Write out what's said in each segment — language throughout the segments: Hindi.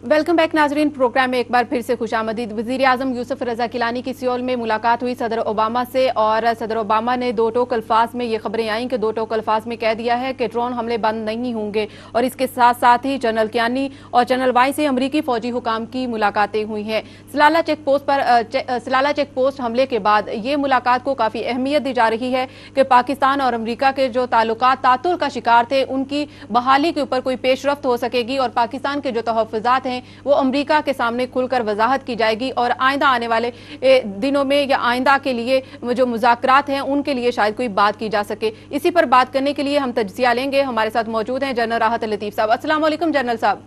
वेलकम बैक नाजरीन। प्रोग्राम में एक बार फिर से खुशामदीद। वजीर आजम यूसुफ रजा किलानी की सियोल में मुलाकात हुई सदर ओबामा से, और सदर ओबामा ने दो टोक अल्फाज में ये खबरें आई कि दो टोक अल्फाज में कह दिया है कि ड्रोन हमले बंद नहीं होंगे। और इसके साथ साथ ही जनरल कियानी और जनरल वाई से अमरीकी फौजी हुकाम की मुलाकातें हुई हैं। सलाला चेक पोस्ट हमले के बाद ये मुलाकात को काफ़ी अहमियत दी जा रही है कि पाकिस्तान और अमरीका के जो ताल्लुकात तातुल का शिकार थे उनकी बहाली के ऊपर कोई पेशरफ्त हो सकेगी, और पाकिस्तान के जो तहफ़्फ़ुज़ात वो अमेरिका के सामने खुलकर वजाहत की जाएगी, और आइंदा आने वाले दिनों में या आइंदा के लिए जो मुज़ाकरात हैं उनके लिए शायद कोई बात की जा सके। इसी पर बात करने के लिए हम तज्ज़िया लेंगे। हमारे साथ मौजूद हैं जनरल राहत लतीफ़ साहब। अस्सलाम वालेकुम जनरल साहब।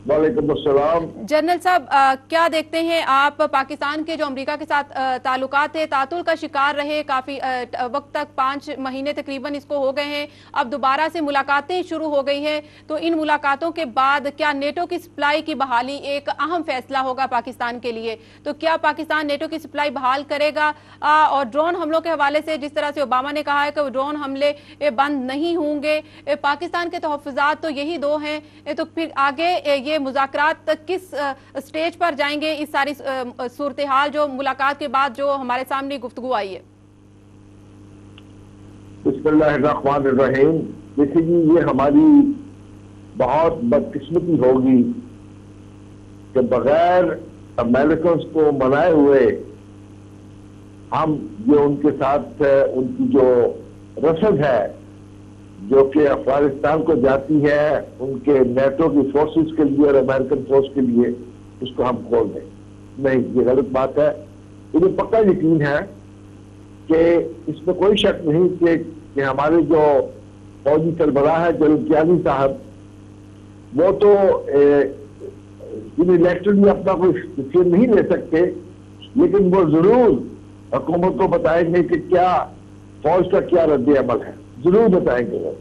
वालेकुम अस्सलाम। जनरल साहब, क्या देखते हैं आप, पाकिस्तान के जो अमेरिका के साथ ताल्लुकात थे तातुल का शिकार रहे काफ़ी वक्त तक, 5 महीने तकरीबन इसको हो गए हैं, अब दोबारा से मुलाकातें शुरू हो गई हैं, तो इन मुलाकातों के बाद क्या नेटो की सप्लाई की बहाली एक अहम फैसला होगा पाकिस्तान के लिए? तो क्या पाकिस्तान नेटो की सप्लाई बहाल करेगा? और ड्रोन हमलों के हवाले से जिस तरह से ओबामा ने कहा है कि ड्रोन हमले बंद नहीं होंगे, पाकिस्तान के तहफ़्फ़ुज़ात तो यही दो हैं, तो फिर आगे ये मुज़ाकरात किस स्टेज पर जाएंगे? इस सारी सूरत हाल जो मुलाकात के बाद जो हमारे सामने गुफ्तगू आई है। बिस्मिल्लाहिर्रहमानिर्रहीम। देखिए जी, ये हमारी बहुत बदकिस्मती होगी कि बगैर अमेरिकन को मनाए हुए हम ये उनके साथ उनकी जो रसद है जो कि अफगानिस्तान को जाती है उनके नेटो की फोर्सेस के लिए और अमेरिकन फोर्स के लिए, उसको हम खोल दें। नहीं, ये गलत बात है। मुझे पक्का यकीन है कि इसमें कोई शक नहीं कि हमारे जो फौजी सरबराह है जनरल कियानी साहब, वो तो इलेक्टेडली अपना कोई डिसीजन नहीं ले सकते, लेकिन वो जरूर हुकूमत को बताएंगे कि क्या फौज का क्या रद्द अमल है, जरूर बताएंगे वो।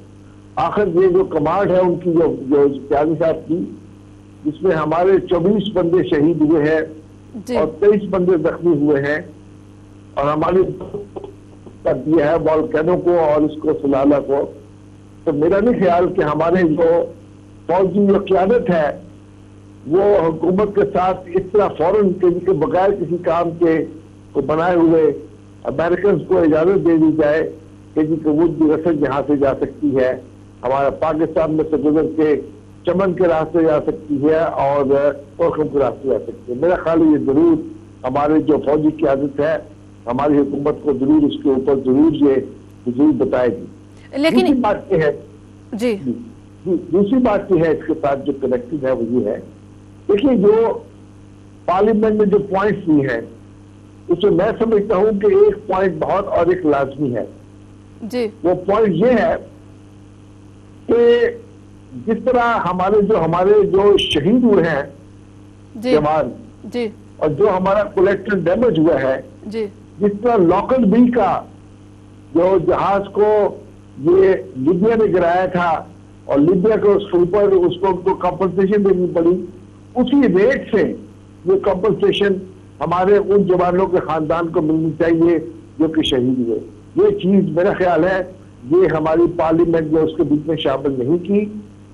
आखिर ये जो कमांड है उनकी जो कियानी साहब की, जिसमें हमारे 24 बंदे शहीद हुए हैं और 23 बंदे जख्मी हुए हैं, और हमारी कर दिया है वॉल्केनो को और इसको सलाला को। तो मेरा नहीं ख्याल कि हमारे जो फौजी जो क़यादत है वो हुकूमत के साथ इस तरह फौरन के बगैर किसी काम के को बनाए हुए अमेरिकन को इजाजत दे दी जाए कि जी कबूत की रसद यहाँ से जा सकती है, हमारा पाकिस्तान में से गुजर के चमन के रास्ते जा सकती है और कोरखम के रास्ते जा सकती है। मेरा ख्याल ये जरूर हमारे जो फौजी क़यादत है हमारी हुकूमत को जरूर इसके ऊपर जरूर बताएगी। लेकिन दूसरी बात यह है जी, दूसरी बात यह है इसके साथ जो कनेक्टेड है वो ये है, देखिए जो पार्लियामेंट में जो पॉइंट्स भी हैं उसमें मैं समझता हूँ कि एक पॉइंट बहुत और एक लाजमी है जी। वो पॉइंट ये है कि जिस तरह हमारे जो शहीद हुए हैं जवान जी, और जो हमारा कोलेक्टिव डैमेज हुआ है जी, जिस तरह लॉकल बी का जो जहाज को ये लीबिया ने गिराया था और लीबिया को उसके ऊपर उसको कंपनसेशन देनी पड़ी, उसी रेट से ये कंपनसेशन हमारे उन जवानों के खानदान को मिलनी चाहिए जो कि शहीद हुए। ये चीज मेरा ख्याल है ये हमारी पार्लियामेंट ने उसके बीच में शामिल नहीं की,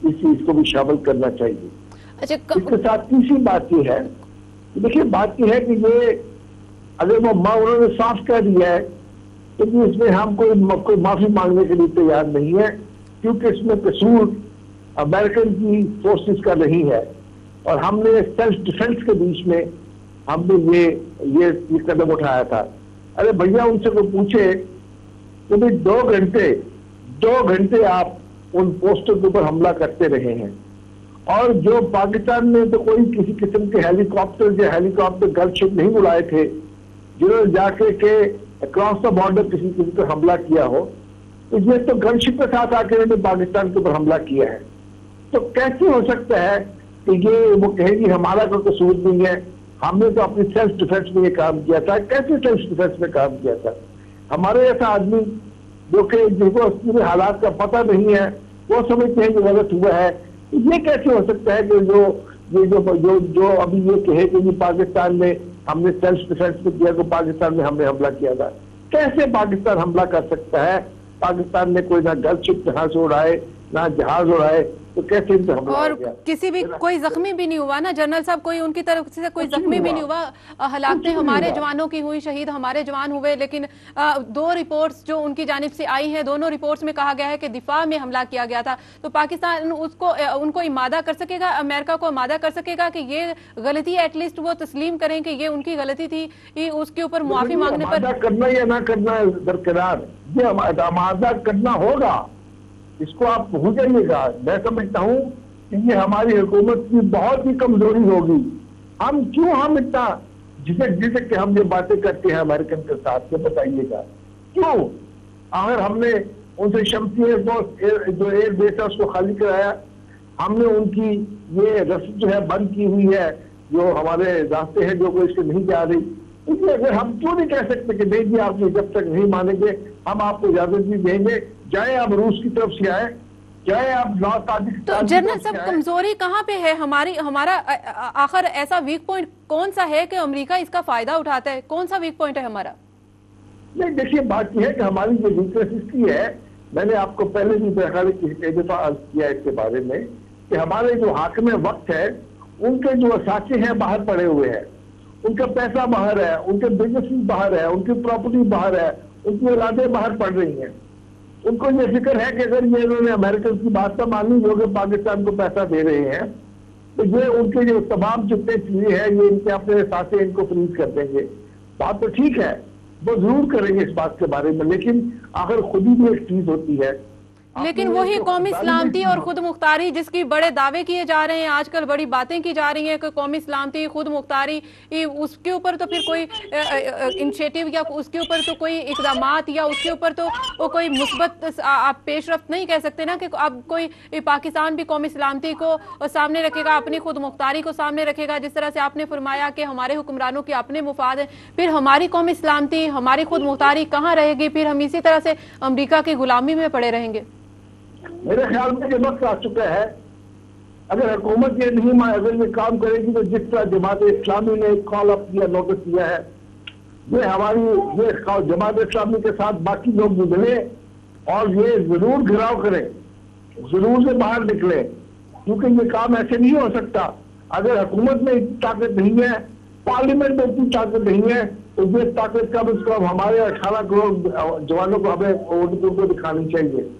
इस चीज को भी शामिल करना चाहिए। अच्छा, इसके साथ तीसरी बात ये है, देखिए बात ये है कि ये अगर वो उन्होंने साफ कह दिया है तो इसमें हम कोई माफी मांगने के लिए तैयार नहीं है, क्योंकि इसमें कसूर अमेरिकन की फोर्सेस का नहीं है, और हमने सेल्फ डिफेंस के बीच में हमने ये कदम उठाया था। अरे भैया, उनसे कोई पूछे तो भी 2 घंटे आप उन पोस्टों के ऊपर हमला करते रहे हैं, और जो पाकिस्तान ने तो कोई किसी किस्म के हेलीकॉप्टर गनशिप नहीं उड़ाए थे जिन्होंने जाके के अक्रॉस द बॉर्डर किसी पर हमला किया हो, तो ये तो गनशिप के साथ आकर इन्होंने पाकिस्तान के ऊपर हमला किया है। तो कैसे हो सकता है कि ये वो कहेगी हमारा कोई कसूर नहीं है, हमने तो अपनी सेल्फ डिफेंस में ये काम किया था। कैसे सेल्फ डिफेंस में काम किया था? हमारे ऐसा आदमी जो कि जिनको पूरे हालात का पता नहीं है वो समझते हैं कि गलत हुआ है। ये कैसे हो सकता है कि जो अभी ये कहे कि पाकिस्तान में हमने सेल्फ डिफेंस में किया तो पाकिस्तान में हमने हमला किया था? कैसे पाकिस्तान हमला कर सकता है? पाकिस्तान ने कोई ना गनशिप जहां से उड़ाए ना जहाज उड़ाए, तो कैसे इन पे हमला और हो गया? किसी भी कोई जख्मी भी नहीं हुआ ना जनरल साहब, कोई उनकी तरफ से कोई जख्मी भी नहीं हुआ। हलाकतें हमारे जवानों की हुई, शहीद हमारे जवान हुए, लेकिन दो रिपोर्ट्स जो उनकी जानिब से आई हैं, दोनों रिपोर्ट्स में कहा गया है कि दिफा में हमला किया गया था। तो पाकिस्तान उनको इमादा कर सकेगा, अमेरिका को इमादा कर सकेगा कि ये गलती एटलीस्ट वो तस्लीम करें कि ये उनकी गलती थी, उसके ऊपर माफी मांगने पर करना या ना करना दरकिरार, ये इमादा करना होगा, इसको आप भूल जाइएगा। मैं समझता हूँ कि ये हमारी हुकूमत की बहुत ही कमजोरी होगी। हम इतना झिझक के हम ये बातें करते हैं अमेरिकन के साथ, ये बताइएगा क्यों? अगर हमने उनसे शमसी एयरपोर्ट जो एयर बेस है उसको खाली कराया, हमने उनकी ये रस्म जो है बंद की हुई है, जो हमारे रास्ते हैं जो कोई इससे नहीं जा रही, इसलिए अगर हम क्यों नहीं कह सकते कि नहीं जी आप जब तक नहीं मानेंगे हम आपको इजाजत भी देंगे, चाहे आप रूस की तरफ से आए, चाहे आप तो जनरल साहब कमजोरी कहाँ पे है हमारा आखिर ऐसा वीक पॉइंट कौन सा है कि अमेरिका इसका फायदा उठाता है? कौन सा वीक पॉइंट है हमारा? नहीं देखिए, बात यह है कि हमारी जो वीकनेस इसकी है, मैंने आपको पहले भी कई दफा अर्ज किया इसके बारे में कि हमारे जो हाकिम वक्त है उनके जो असाचे हैं बाहर पड़े हुए हैं, उनका पैसा बाहर है, उनके बिजनेस बाहर है, उनकी प्रॉपर्टी बाहर है, उनकी औलादें बाहर पड़ रही हैं। उनको ये फिक्र है कि अगर ये इन्होंने अमेरिकन की बात तो मानी जो कि पाकिस्तान को पैसा दे रहे हैं, तो ये उनके जो तमाम जितने चीजें हैं ये इनके अपने साथ इनको फ्रीज कर देंगे। बात तो ठीक है, वो जरूर करेंगे इस बात के बारे में, लेकिन आखिर खुद ही भी एक चीज होती है। लेकिन वही कौमी सलामती और खुद मुख्तारी जिसकी बड़े दावे किए जा रहे हैं, आजकल बड़ी बातें की जा रही हैं कि कौमी सलामती खुद मुख्तारी, उसके ऊपर तो फिर कोई इनिशिएटिव या उसके ऊपर तो कोई इकदामात या उसके ऊपर तो वो कोई मुस्बत आप पेशरफ्त नहीं कह सकते ना कि अब कोई पाकिस्तान भी कौमी सलामती को सामने रखेगा, अपनी खुद मुख्तारी को सामने रखेगा। जिस तरह से आपने फरमाया कि हमारे हुक्मरानों के अपने मुफाद हैं, फिर हमारी कौमी सलामती हमारी खुद मुख्तारी कहाँ रहेगी? फिर हम इसी तरह से अमरीका की गुलामी में पड़े रहेंगे। मेरे ख्याल में ये वक्त आ चुका है, अगर हुकूमत ये नहीं अगर ये काम करेगी तो जिस तरह जमात इस्लामी ने एक कॉल अप किया, नोटिस किया है, ये हमारी ये जमात इस्लामी के साथ बाकी लोग भी मिले और ये जरूर घिराव करें, जरूर से बाहर निकले, क्योंकि ये काम ऐसे नहीं हो सकता। अगर हुकूमत में इतनी ताकत नहीं है, पार्लियामेंट में इतनी ताकत नहीं है, तो ये ताकत कम से कम हमारे 18 करोड़ जवानों को हमें उनको दिखानी चाहिए।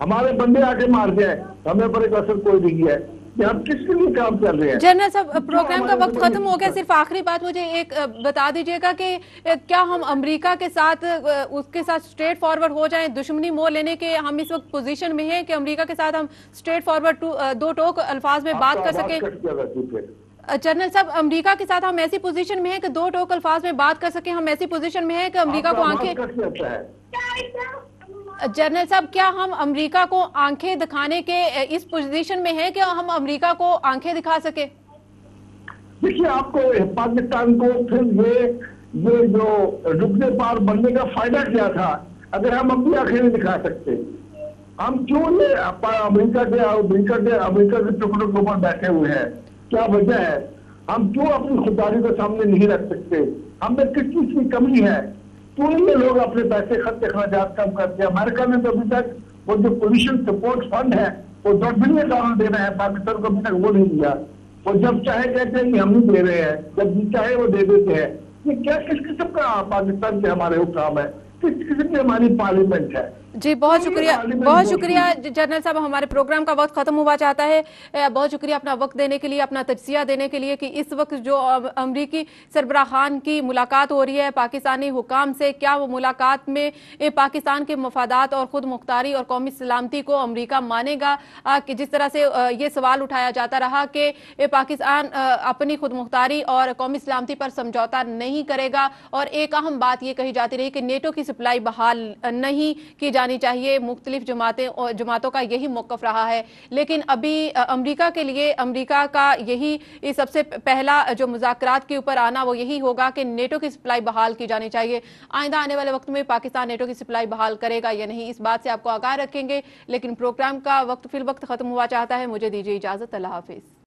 हमारे बंदे आके मार जाए, हमें पर एक असर कोई नहीं है कि हम किसके लिए काम कर रहे हैं। जनरल साहब प्रोग्राम का वक्त खत्म हो गया, सिर्फ आखिरी बात मुझे एक बता दीजिएगा कि क्या हम अमेरिका के साथ उसके साथ स्ट्रेट फॉरवर्ड हो जाएं, दुश्मनी मोल लेने के हम इस वक्त पोजीशन में हैं कि अमेरिका के साथ हम स्ट्रेट फॉरवर्ड दो टोक अल्फाज में बात कर सके? जनरल साहब अमेरिका के साथ हम ऐसी पोजीशन में हैं कि दो टोक अल्फाज में बात कर सके, हम ऐसी पोजीशन में हैं कि अमेरिका को आंखें जनरल साहब क्या हम अमेरिका को आंखें दिखाने के इस पोजीशन में हैं कि हम अमेरिका को आंखें दिखा सके? देखिए, आपको पाकिस्तान को फिर ये जो रुकने पार बनने का फायदा क्या था अगर हम अपनी आंखें नहीं दिखा सकते? हम क्यों ये अमेरिका के टुकड़ों के ऊपर बैठे हुए हैं? क्या वजह है? हम क्यों अपनी खुदारी को सामने नहीं रख सकते? हमें किस चीज की कमी है? क्यों ये लोग अपने पैसे खर्च अखराजात कम करते हैं? अमेरिका ने तो अभी तक वो जो पोल्यूशन सपोर्ट फंड है वो $10 बिलियन दे रहे हैं, पाकिस्तान को अभी तक वो नहीं दिया। वो जब चाहे कहते हैं कि हम नहीं दे रहे हैं, जब भी चाहे वो दे देते हैं। ये क्या किस किस्म का पाकिस्तान के हमारे हुक्म है, किस किस्म की हमारी पार्लियामेंट है? जी बहुत शुक्रिया जनरल साहब, हमारे प्रोग्राम का वक्त खत्म हुआ चाहता है। बहुत शुक्रिया अपना वक्त देने के लिए, अपना तजसिया देने के लिए कि इस वक्त जो अमरीकी सरबराह खान की मुलाकात हो रही है पाकिस्तानी हुकाम से, क्या वो मुलाकात में पाकिस्तान के मफादात और खुद मुख्तारी और कौमी सलामती को अमरीका मानेगा? कि जिस तरह से ये सवाल उठाया जाता रहा कि पाकिस्तान अपनी खुद मुख्तारी और कौमी सलामती पर समझौता नहीं करेगा, और एक अहम बात ये कही जाती रही कि नेटो की सप्लाई बहाल नहीं की जानी चाहिए। मुख्तलिफ जमातों का यही मौक़िफ़ रहा है, लेकिन अभी अमेरिका के लिए अमेरिका का यही सबसे पहला जो मुज़ाकरात के ऊपर आना वो यही होगा कि नेटो की सप्लाई बहाल की जानी चाहिए। आइंदा आने वाले वक्त में पाकिस्तान नेटो की सप्लाई बहाल करेगा या नहीं, इस बात से आपको आगाह रखेंगे। लेकिन प्रोग्राम का वक्त फिल वक्त खत्म हुआ चाहता है। मुझे दीजिए इजाज़त। अल्लाह हाफिज़।